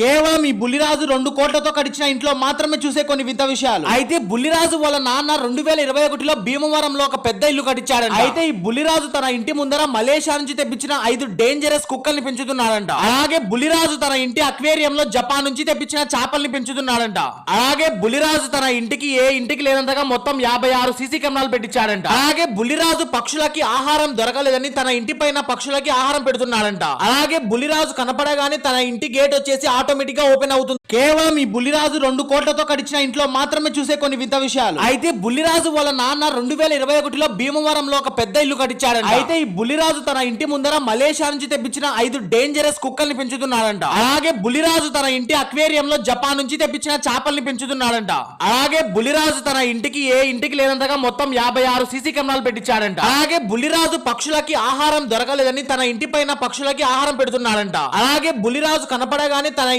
కేవలం ఈ బుల్లిరాజు 2 కోట్లతో కట్టించిన ఇంట్లో మాత్రమే చూసే కొన్ని వింత విషయాలు. అయితే బుల్లిరాజు వాళ్ళ నాన్న 2021లో భీమవరంలో ఒక పెద్ద ఇల్లు కట్టించాడంట. అయితే ఈ బుల్లిరాజు తన ఇంటి ముందర మలేషియా నుంచి తెప్పించిన 5 డేంజరస్ కుక్కల్ని పెంచుతున్నాడంట. అలాగే బుల్లిరాజు తన ఇంటి అక్వేరియంలో జపాన్ నుంచి తెప్పించిన చేపల్ని పెంచుతున్నాడంట. అలాగే బుల్లిరాజు తన ఇంటికి ఏ ఇంటికి లేనంతగా మొత్తం 56 సీసీ కెమెరాలు పెట్టించాడంట. అలాగే బుల్లిరాజు పక్షులకి ఆహారం దొరకలేదని తన ఇంటి పైన పక్షులకి ఆహారం పెడుతున్నాడంట. అలాగే బుల్లిరాజు కనపడగానే తన ఇంటి గేట్ వచ్చేసి ఆటోమేటిక్ గా ఓపెన్ అవుతుంది. కేవలం ఈ బుల్లిరాజు 2 కోట్లతో కట్టించిన ఇంట్లో మాత్రమే చూసే కొన్ని వింత విషయాలు. అయితే బుల్లిరాజు వాళ్ళ నాన్న 2021లో భీమవరంలో ఒక పెద్ద ఇల్లు కట్టించాడంట. అయితే ఈ బుల్లిరాజు తన ఇంటి ముందర మలేషియా నుంచి తెప్పించిన 5 డేంజరస్ కుక్కల్ని పెంచుతున్నాడంట. అలాగే బుల్లిరాజు తన ఇంటి అక్వేరియంలో జపాన్ నుంచి తెప్పించిన చేపల్ని పెంచుతున్నాడంట. అలాగే బుల్లిరాజు తన ఇంటికి ఏ ఇంటికి లేనంతగా మొత్తం 56 సీసీ కెమెరాలు పెట్టించాడంట. అలాగే బుల్లిరాజు పక్షులకి ఆహారం దొరకలేదని తన ఇంటి పైన పక్షులకి ఆహారం పెడుతున్నాడంట. అలాగే బుల్లిరాజు కనపడగానే తన